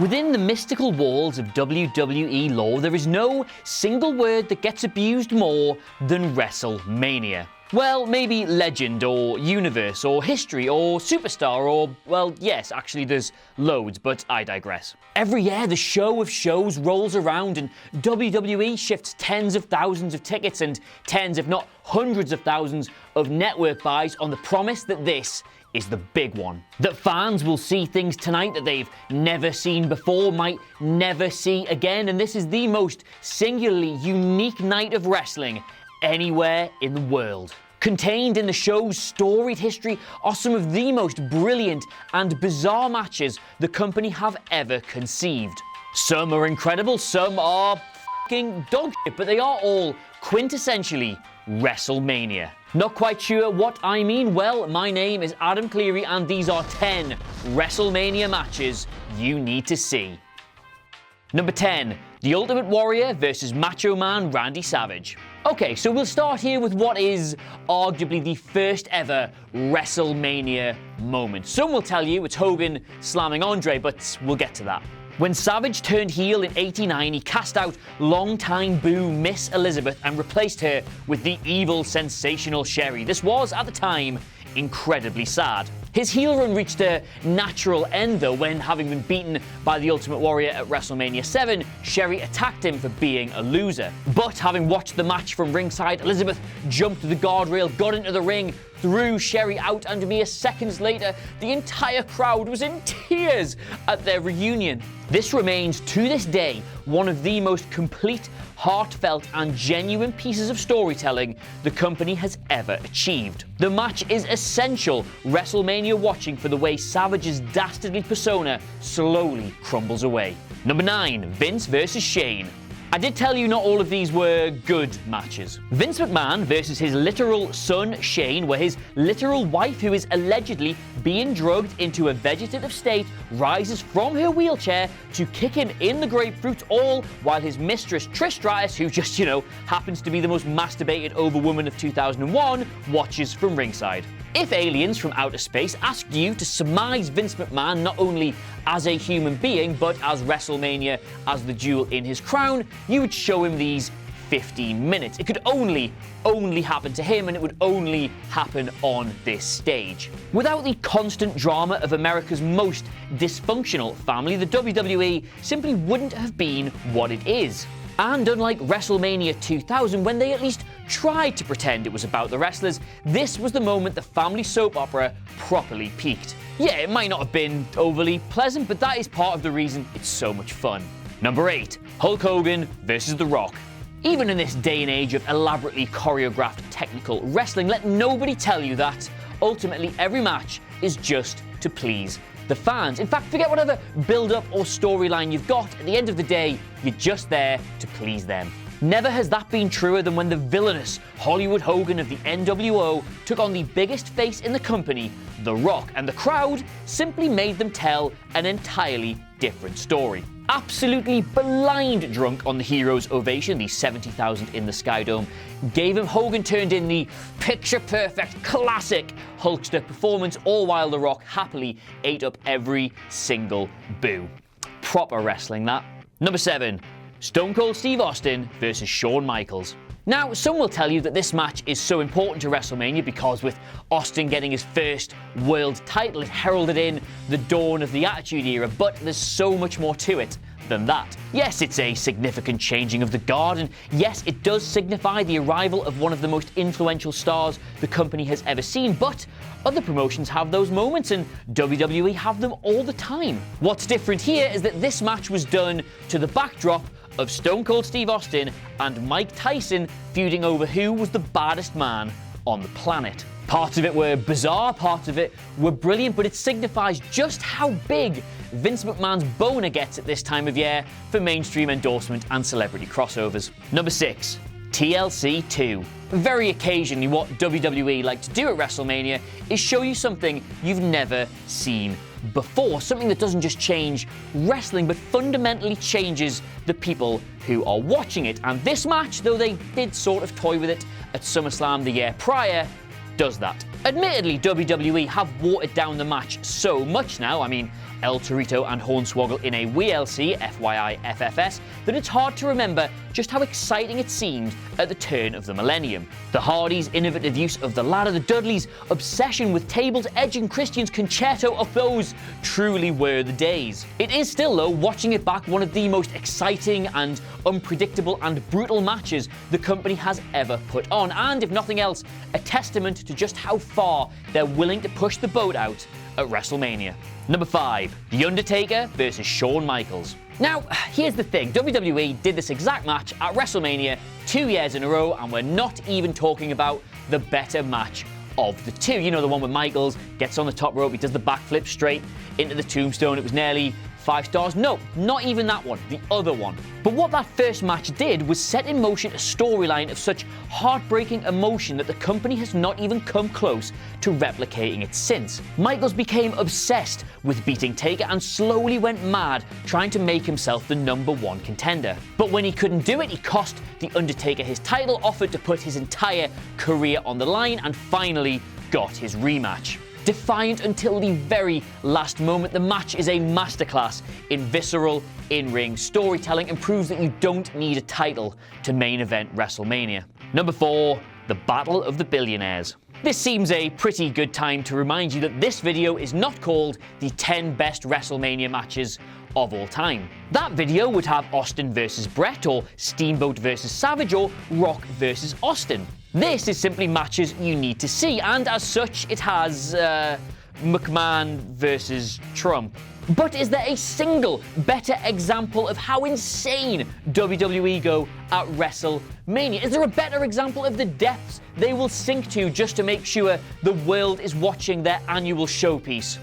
Within the mystical walls of WWE lore, there is no single word that gets abused more than WrestleMania. Well, maybe legend, or universe, or history, or superstar, or, well, yes, actually there's loads, but I digress. Every year, the show of shows rolls around and WWE shifts tens of thousands of tickets and tens, if not hundreds of thousands of network buys on the promise that this is the big one. That fans will see things tonight that they've never seen before, might never see again, and this is the most singularly unique night of wrestling anywhere in the world. Contained in the show's storied history are some of the most brilliant and bizarre matches the company have ever conceived. Some are incredible, some are f***ing dog shit, but they are all quintessentially WrestleMania. Not quite sure what I mean? Well, my name is Adam Cleary and these are 10 WrestleMania matches you need to see. Number 10, The Ultimate Warrior versus Macho Man Randy Savage. Okay, so we'll start here with what is arguably the first ever WrestleMania moment. Some will tell you it's Hogan slamming Andre, but we'll get to that. When Savage turned heel in '89, he cast out longtime boo Miss Elizabeth and replaced her with the evil, sensational Sherry. This was, at the time, incredibly sad. His heel run reached a natural end, though, when, having been beaten by the Ultimate Warrior at WrestleMania 7, Sherry attacked him for being a loser. But having watched the match from ringside, Elizabeth jumped the guardrail, got into the ring, threw Sherry out, and mere seconds later, the entire crowd was in tears at their reunion. This remains, to this day, one of the most complete, heartfelt, and genuine pieces of storytelling the company has ever achieved. The match is essential WrestleMania watching for the way Savage's dastardly persona slowly crumbles away. Number 9, Vince versus Shane. I did tell you not all of these were good matches. Vince McMahon versus his literal son, Shane, where his literal wife, who is allegedly being drugged into a vegetative state, rises from her wheelchair to kick him in the grapefruit, all while his mistress, Trish Stratus, who just, happens to be the most masturbated over woman of 2001, watches from ringside. If aliens from outer space asked you to surmise Vince McMahon not only as a human being, but as WrestleMania as the jewel in his crown, you would show him these 15 minutes. It could only happen to him, and it would only happen on this stage. Without the constant drama of America's most dysfunctional family, the WWE simply wouldn't have been what it is. And unlike WrestleMania 2000, when they at least tried to pretend it was about the wrestlers, this was the moment the family soap opera properly peaked. Yeah, it might not have been overly pleasant, but that is part of the reason it's so much fun. Number 8, Hulk Hogan versus The Rock. Even in this day and age of elaborately choreographed technical wrestling, let nobody tell you that ultimately every match is just to please the fans. In fact, forget whatever build-up or storyline you've got. At the end of the day, you're just there to please them. Never has that been truer than when the villainous Hollywood Hogan of the NWO took on the biggest face in the company, The Rock, and the crowd simply made them tell an entirely different story. Absolutely blind drunk on the hero's ovation, the 70,000 in the Sky Dome gave him, Hogan turned in the picture-perfect, classic Hulkster performance, all while The Rock happily ate up every single boo. Proper wrestling, that. Number 7, Stone Cold Steve Austin versus Shawn Michaels. Now, some will tell you that this match is so important to WrestleMania because with Austin getting his first world title, it heralded in the dawn of the Attitude Era, but there's so much more to it than that. Yes, it's a significant changing of the guard, and yes, it does signify the arrival of one of the most influential stars the company has ever seen, but other promotions have those moments, and WWE have them all the time. What's different here is that this match was done to the backdrop of Stone Cold Steve Austin and Mike Tyson feuding over who was the baddest man on the planet. Parts of it were bizarre, parts of it were brilliant, but it signifies just how big Vince McMahon's boner gets at this time of year for mainstream endorsement and celebrity crossovers. Number 6, TLC 2. Very occasionally, what WWE like to do at WrestleMania is show you something you've never seen before. Something that doesn't just change wrestling, but fundamentally changes the people who are watching it. And this match, though they did sort of toy with it at SummerSlam the year prior, does that. Admittedly, WWE have watered down the match so much now, I mean, El Torito and Hornswoggle in a WLC, FYI FFS, that it's hard to remember just how exciting it seemed at the turn of the millennium. The Hardys' innovative use of the ladder, the Dudleys' obsession with tables, Edge and Christian's concerto of those truly were the days. It is still, though, watching it back, one of the most exciting and unpredictable and brutal matches the company has ever put on, and if nothing else, a testament to just how far they're willing to push the boat out at WrestleMania. Number 5, The Undertaker versus Shawn Michaels. Now, here's the thing, WWE did this exact match at WrestleMania 2 years in a row, and we're not even talking about the better match of the two. You know, the one where Michaels gets on the top rope, he does the backflip straight into the tombstone, it was nearly 5 stars. No, not even that one, the other one. But what that first match did was set in motion a storyline of such heartbreaking emotion that the company has not even come close to replicating it since. Michaels became obsessed with beating Taker and slowly went mad trying to make himself the #1 contender. But when he couldn't do it, he cost The Undertaker his title, offered to put his entire career on the line, and finally got his rematch. Defiant until the very last moment, the match is a masterclass in visceral, in-ring storytelling and proves that you don't need a title to main event WrestleMania. Number 4, the Battle of the Billionaires. This seems a pretty good time to remind you that this video is not called the 10 best WrestleMania matches of all time. That video would have Austin versus Brett, or Steamboat versus Savage, or Rock versus Austin. This is simply matches you need to see, and as such, it has, McMahon versus Trump. But is there a single better example of how insane WWE go at WrestleMania? Is there a better example of the depths they will sink to just to make sure the world is watching their annual showpiece?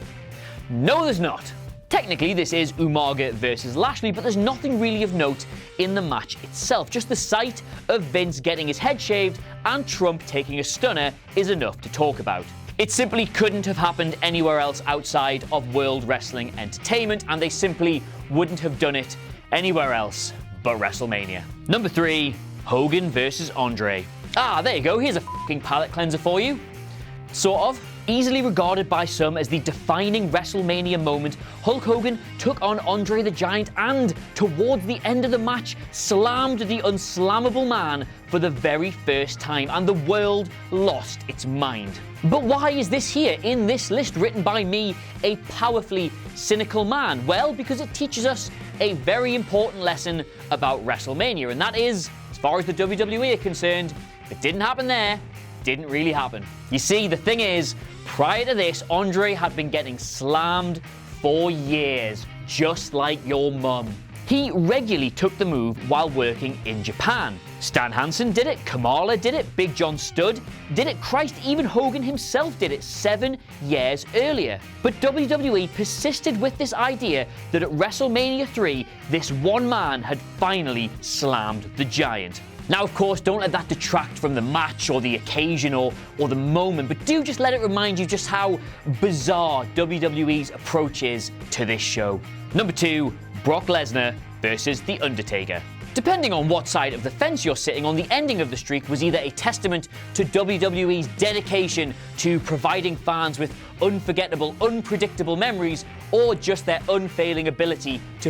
No, there's not. Technically, this is Umaga versus Lashley, but there's nothing really of note in the match itself. Just the sight of Vince getting his head shaved and Trump taking a stunner is enough to talk about. It simply couldn't have happened anywhere else outside of World Wrestling Entertainment, and they simply wouldn't have done it anywhere else but WrestleMania. Number 3, Hogan versus Andre. Ah, there you go, here's a fucking palate cleanser for you. Sort of. Easily regarded by some as the defining WrestleMania moment, Hulk Hogan took on Andre the Giant and, towards the end of the match, slammed the unslammable man for the very first time, and the world lost its mind. But why is this here in this list written by me, a powerfully cynical man? Well, because it teaches us a very important lesson about WrestleMania, and that is, as far as the WWE are concerned, if it didn't happen there, didn't really happen. You see, the thing is, prior to this, Andre had been getting slammed for years, just like your mum. He regularly took the move while working in Japan. Stan Hansen did it, Kamala did it, Big John Studd did it, Christ, even Hogan himself did it 7 years earlier. But WWE persisted with this idea that at WrestleMania 3, this one man had finally slammed the Giant. Now, of course, don't let that detract from the match or the occasion or the moment, but do just let it remind you just how bizarre WWE's approach is to this show. Number 2, Brock Lesnar versus The Undertaker. Depending on what side of the fence you're sitting on, the ending of the streak was either a testament to WWE's dedication to providing fans with unforgettable, unpredictable memories, or just their unfailing ability to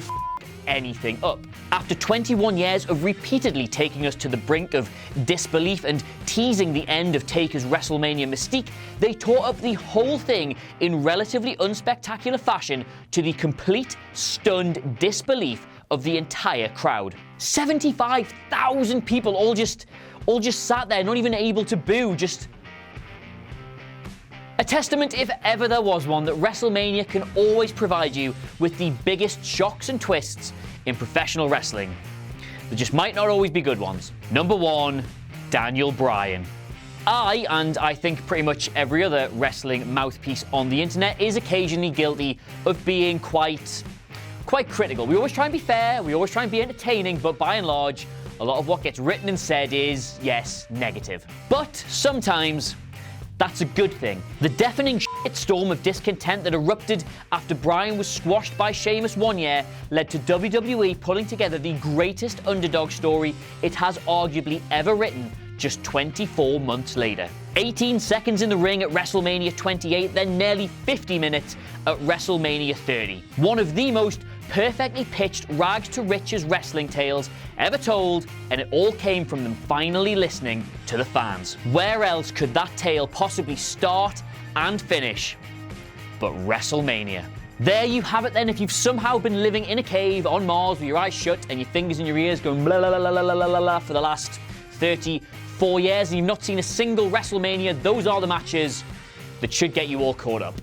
anything up. After 21 years of repeatedly taking us to the brink of disbelief and teasing the end of Taker's WrestleMania mystique, they tore up the whole thing in relatively unspectacular fashion to the complete stunned disbelief of the entire crowd. 75,000 people all just sat there, not even able to boo, just a testament, if ever there was one, that WrestleMania can always provide you with the biggest shocks and twists in professional wrestling. There just might not always be good ones. Number 1, Daniel Bryan. I think pretty much every other wrestling mouthpiece on the internet is occasionally guilty of being quite critical. We always try and be fair, we always try and be entertaining, but by and large, a lot of what gets written and said is, yes, negative. But sometimes that's a good thing. The deafening shitstorm of discontent that erupted after Bryan was squashed by Sheamus one year led to WWE pulling together the greatest underdog story it has arguably ever written just 24 months later. 18 seconds in the ring at WrestleMania 28, then nearly 50 minutes at WrestleMania 30. One of the most perfectly pitched rags to riches wrestling tales ever told, and it all came from them finally listening to the fans. Where else could that tale possibly start and finish but WrestleMania? There you have it then. If you've somehow been living in a cave on Mars with your eyes shut and your fingers in your ears going blah blah blah blah blah blah blah for the last 34 years and you've not seen a single WrestleMania, those are the matches that should get you all caught up,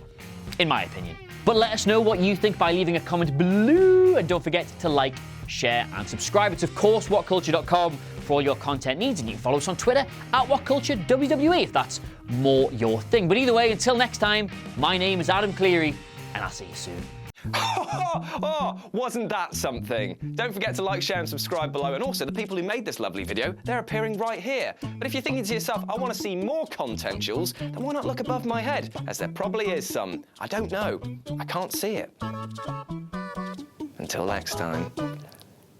in my opinion. But let us know what you think by leaving a comment below, and don't forget to like, share and subscribe. It's of course WhatCulture.com for all your content needs, and you can follow us on Twitter at WhatCulture WWE if that's more your thing. But either way, until next time, my name is Adam Cleary, and I'll see you soon. Oh, wasn't that something? Don't forget to like, share and subscribe below, and also the people who made this lovely video, they're appearing right here. But if you're thinking to yourself, I want to see more content, Jules, then why not look above my head, as there probably is some. I don't know. I can't see it. Until next time.